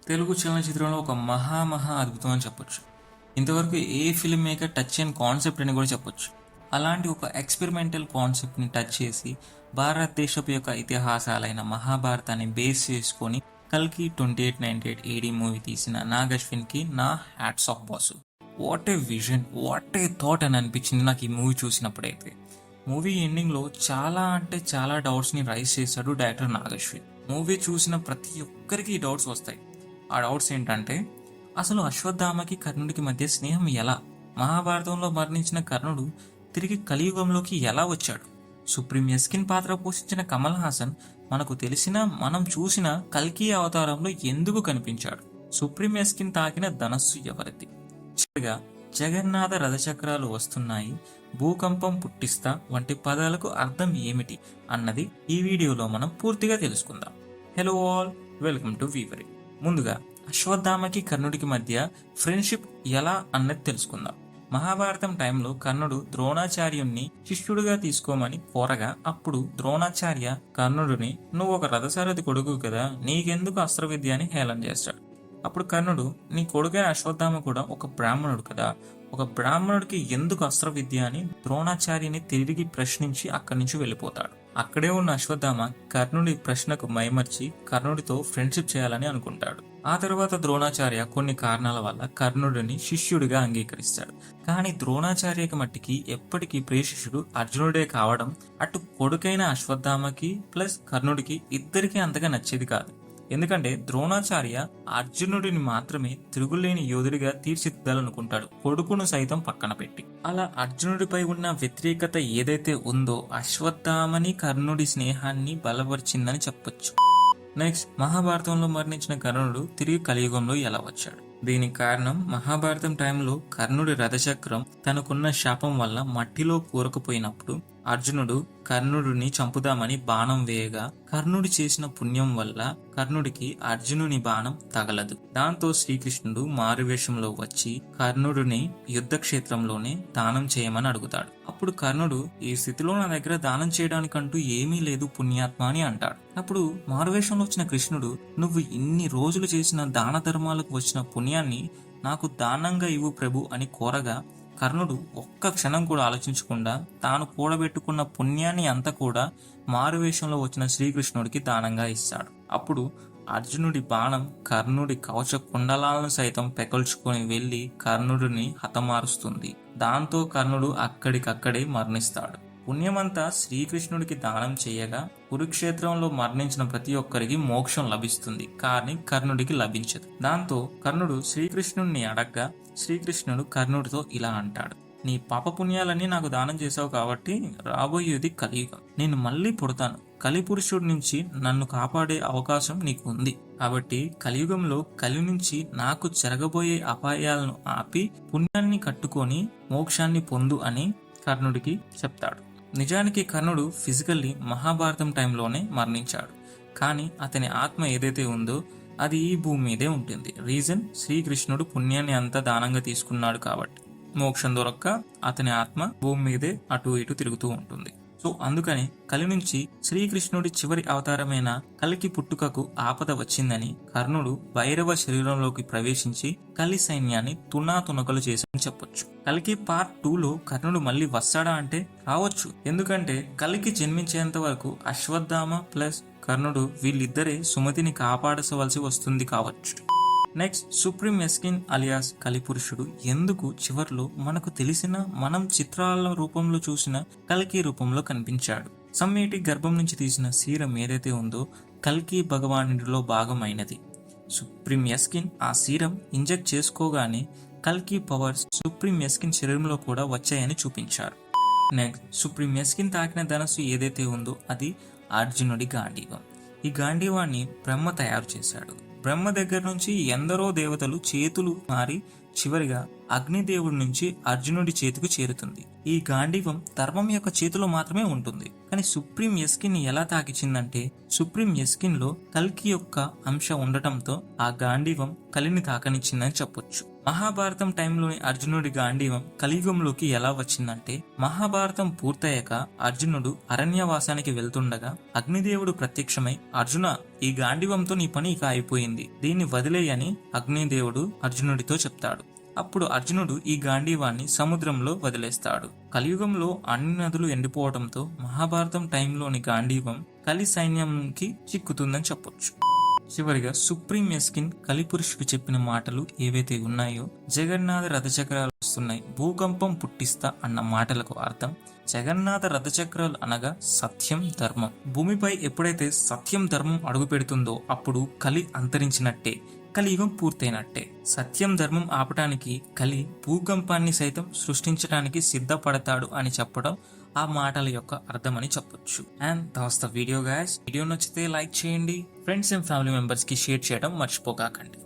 తెలుగు చలనచిత్రంలో ఒక మహా అద్భుతం అని చెప్పొచ్చు. ఇంతవరకు ఏ ఫిల్మ్ మేకర్ టచ్ చేయని కాన్సెప్ట్ అని కూడా చెప్పొచ్చు. అలాంటి ఒక ఎక్స్పెరిమెంటల్ కాన్సెప్ట్ని టచ్ చేసి భారతదేశపు యొక్క ఇతిహాసాలైన మహాభారతాన్ని బేస్ చేసుకొని కల్కి 2898 ఏడీ మూవీ తీసిన నాగ్ అశ్విన్కి నా hats off boss. What a vision, what a thought అని అనిపించింది నాకు ఈ మూవీ చూసినప్పుడైతే. మూవీ ఎండింగ్లో చాలా అంటే చాలా డౌట్స్ని రైజ్ చేశాడు డైరెక్టర్ నాగ్ అశ్విన్. మూవీ చూసిన ప్రతి ఒక్కరికి ఈ డౌట్స్ వస్తాయి. ఆ డౌట్స్ ఏంటంటే, అసలు అశ్వత్థామకి కర్ణుడికి మధ్య స్నేహం ఎలా? మహాభారతంలో మరణించిన కర్ణుడు తిరిగి కలియుగంలోకి ఎలా వచ్చాడు? సుప్రీం యస్కిన్ పాత్ర పోషించిన కమల్ హాసన్ మనకు తెలిసిన మనం చూసిన కల్కి అవతారంలో ఎందుకు కనిపించాడు? సుప్రీం యస్కిన్ తాకిన ధనస్సు ఎవరిది? చివరిగా జగన్నాథ రథచక్రాలు వస్తున్నాయి, భూకంపం పుట్టిస్తా వంటి పదాలకు అర్థం ఏమిటి అన్నది ఈ వీడియోలో మనం పూర్తిగా తెలుసుకుందాం. హలో ఆల్, వెల్కమ్ టు వీవరీ. ముందుగా అశ్వత్థామకి కర్ణుడికి మధ్య ఫ్రెండ్షిప్ ఎలా అన్నది తెలుసుకుందాం. మహాభారతం టైంలో కర్ణుడు ద్రోణాచార్యుణ్ణి శిష్యుడిగా తీసుకోమని కోరగా, అప్పుడు ద్రోణాచార్య కర్ణుడిని నువ్వు ఒక రథసారథి కొడుకు కదా, నీకెందుకు అస్త్ర విద్య అని హేళన చేస్తాడు. అప్పుడు కర్ణుడు, నీ కొడుకైన అశ్వత్థామ కూడా ఒక బ్రాహ్మణుడు కదా, ఒక బ్రాహ్మణుడికి ఎందుకు అస్త్ర విద్య అని ద్రోణాచార్యని తిరిగి ప్రశ్నించి అక్కడి నుంచి వెళ్ళిపోతాడు. అక్కడే ఉన్న అశ్వత్థామ కర్ణుడి ప్రశ్నకు మైమర్చి కర్ణుడితో ఫ్రెండ్షిప్ చేయాలని అనుకుంటాడు. ఆ తర్వాత ద్రోణాచార్య కొన్ని కారణాల వల్ల కర్ణుడిని శిష్యుడిగా అంగీకరిస్తాడు. కానీ ద్రోణాచార్యకి మట్టికి ఎప్పటికీ ప్రియ శిష్యుడు అర్జునుడే కావడం అటు కొడుకైన అశ్వత్థామకి ప్లస్ కర్ణుడికి ఇద్దరికీ అంతగా నచ్చేది కాదు. ఎందుకంటే ద్రోణాచార్య అర్జునుడిని మాత్రమే తిరుగులేని యోధుడిగా తీర్చిదిద్దాలనుకుంటాడు, కొడుకును సైతం పక్కన పెట్టి. అలా అర్జునుడిపై ఉన్న వ్యతిరేకత ఏదైతే ఉందో అశ్వత్థామని కర్ణుడి స్నేహాన్ని బలపరిచిందని చెప్పొచ్చు. నెక్స్ట్, మహాభారతంలో మరణించిన కర్ణుడు తిరిగి కలియుగంలో ఎలా వచ్చాడు? దీనికి కారణం, మహాభారతం టైంలో కర్ణుడి రథచక్రం తనకున్న శాపం వల్ల మట్టిలో కూరకుపోయినప్పుడు అర్జునుడు కర్ణుడిని చంపుదామని బాణం వేయగా, కర్ణుడి చేసిన పుణ్యం వల్ల కర్ణుడికి అర్జునుని బాణం తగలదు. దాంతో శ్రీకృష్ణుడు మారువేషంలో వచ్చి కర్ణుడిని యుద్ధ క్షేత్రంలోనే దానం చేయమని అడుగుతాడు. అప్పుడు కర్ణుడు, ఈ స్థితిలో నా దగ్గర దానం చేయడానికంటూ ఏమీ లేదు పుణ్యాత్మ అని అంటాడు. అప్పుడు మారువేషంలో వచ్చిన కృష్ణుడు, నువ్వు ఇన్ని రోజులు చేసిన దాన ధర్మాలకు వచ్చిన పుణ్యాన్ని నాకు దానంగా ఇవ్వు ప్రభు అని కోరగా, కర్ణుడు ఒక్క క్షణం కూడా ఆలోచించకుండా తాను కూడబెట్టుకున్న పుణ్యాన్ని అంతా కూడా మారువేషంలో వచ్చిన శ్రీకృష్ణుడికి దానంగా ఇస్తాడు. అప్పుడు అర్జునుడి బాణం కర్ణుడి కవచ కుండలాలను సైతం పెకల్చుకొని వెళ్లి కర్ణుడిని హతమారుస్తుంది. దాంతో కర్ణుడు అక్కడికక్కడే మరణిస్తాడు. పుణ్యమంతా శ్రీకృష్ణుడికి దానం చేయగా కురుక్షేత్రంలో మరణించిన ప్రతి ఒక్కరికి మోక్షం లభిస్తుంది, కానీ కర్ణుడికి లభించదు. దాంతో కర్ణుడు శ్రీకృష్ణుడిని అడగ్గా శ్రీకృష్ణుడు కర్ణుడితో ఇలా అంటాడు, నీ పాపపుణ్యాలన్నీ నాకు దానం చేశావు కాబట్టి రాబోయేది కలియుగం, నేను మళ్ళీ పుడతాను. కలిపురుషుడి నుంచి నన్ను కాపాడే అవకాశం నీకు ఉంది కాబట్టి కలియుగంలో కలి నుంచి నాకు జరగబోయే అపాయాలను ఆపి పుణ్యాన్ని కట్టుకొని మోక్షాన్ని పొందు అని కర్ణుడికి చెప్తాడు. నిజానికి కర్ణుడు ఫిజికల్లీ మహాభారతం టైంలోనే మరణించాడు, కానీ అతని ఆత్మ ఏదైతే ఉందో అది ఈ భూమి మీదే ఉంటుంది. రీజన్, శ్రీకృష్ణుడు పుణ్యాన్ని అంతా దానంగా తీసుకున్నాడు కాబట్టి మోక్షం దొరక్క అతని ఆత్మ భూమి మీదే అటు ఇటు తిరుగుతూ ఉంటుంది. సో అందుకని కలి నుంచి శ్రీకృష్ణుడి చివరి అవతారమైన కలికి పుట్టుకకు ఆపద వచ్చిందని కర్ణుడు భైరవ శరీరంలోకి ప్రవేశించి కలి సైన్యాన్ని తునాతునకలు చేశాడని చెప్పొచ్చు. కలికి పార్ట్ 2లో కర్ణుడు మళ్ళీ వస్తాడా అంటే రావచ్చు. ఎందుకంటే కలికి జన్మించేంత వరకు అశ్వత్థామ ప్లస్ కర్ణుడు వీళ్ళిద్దరే సుమతిని కాపాడవలసి వస్తుంది కావచ్చు. నెక్స్ట్, సుప్రీం యస్కిన్ అలియాస్ కలిపురుషుడు ఎందుకు చివర్లో మనకు తెలిసిన మనం చిత్రాల రూపంలో చూసిన కల్కి రూపంలో కనిపించాడు? సమ్మేటి గర్భం నుంచి తీసిన సీరం ఏదైతే ఉందో కల్కి భగవానుడిలో భాగమైనది. సుప్రీం యస్కిన్ ఆ సీరం ఇంజెక్ట్ చేసుకోగానే కల్కి పవర్స్ సుప్రీం యస్కిన్ శరీరంలో కూడా వచ్చాయని చూపించారు. నెక్స్ట్, సుప్రీం యస్కిన్ తాకిన ధనస్సు ఏదైతే ఉందో అది అర్జునుడి గాంధీవం. ఈ గాంధీవాన్ని బ్రహ్మ తయారు చేశాడు. బ్రహ్మ దగ్గర నుంచి ఎందరో దేవతలు చేతులు మారి చివరిగా అగ్నిదేవుడి నుంచి అర్జునుడి చేతికి చేరుతుంది. ఈ గాంధీవం ధర్మం యొక్క చేతిలో మాత్రమే ఉంటుంది. కానీ సుప్రీం యస్కిన్ ఎలా తాకిచిందంటే, సుప్రీం యస్కిన్ లో కల్కి యొక్క అంశ ఉండటంతో ఆ గాంధీవం కలిని తాకనిచ్చిందని చెప్పొచ్చు. మహాభారతం టైంలోని అర్జునుడి గాంధీవం కలియుగంలోకి ఎలా వచ్చిందంటే, మహాభారతం పూర్తయ్యాక అర్జునుడు అరణ్యవాసానికి వెళ్తుండగా అగ్నిదేవుడు ప్రత్యక్షమై, అర్జున, ఈ గాంధీవంతో నీ పని ఇక అయిపోయింది, దీన్ని వదిలేయని అగ్నిదేవుడు అర్జునుడితో చెప్తాడు. అప్పుడు అర్జునుడు ఈ గాంధీవాన్ని సముద్రంలో వదిలేస్తాడు. కలియుగంలో అన్ని నదులు ఎండిపోవడంతో మహాభారతం టైంలోని గాంధీవం కలి సైన్యంకి చిక్కుతుందని చెప్పొచ్చు. చివరిగా సుప్రీం ఎస్కిన్ కలిపురుషుడు చెప్పిన మాటలు ఏవైతే ఉన్నాయో, జగన్నాథ రథచక్రాలు వస్తున్నాయి, భూకంపం పుట్టిస్తా అన్న మాటలకు అర్థం జగన్నాథ రథచక్రాలు అనగా సత్యం, ధర్మం. భూమిపై ఎప్పుడైతే సత్యం, ధర్మం అడుగు పెడుతుందో అప్పుడు కలి అంతరించినట్టే, కలియుగం పూర్తయినట్టే. సత్యం, ధర్మం ఆపటానికి కలి భూకంపాన్ని సైతం సృష్టించడానికి సిద్ధపడతాడు అని చెప్పడం ఆ మాటల యొక్క అర్థమని చెప్పొచ్చు. And that's the video guys. Video నచ్చితే లైక్ చేయండి, ఫ్రెండ్స్ అండ్ ఫ్యామిలీ మెంబర్స్ కి షేర్ చేయడం మర్చిపోకండి.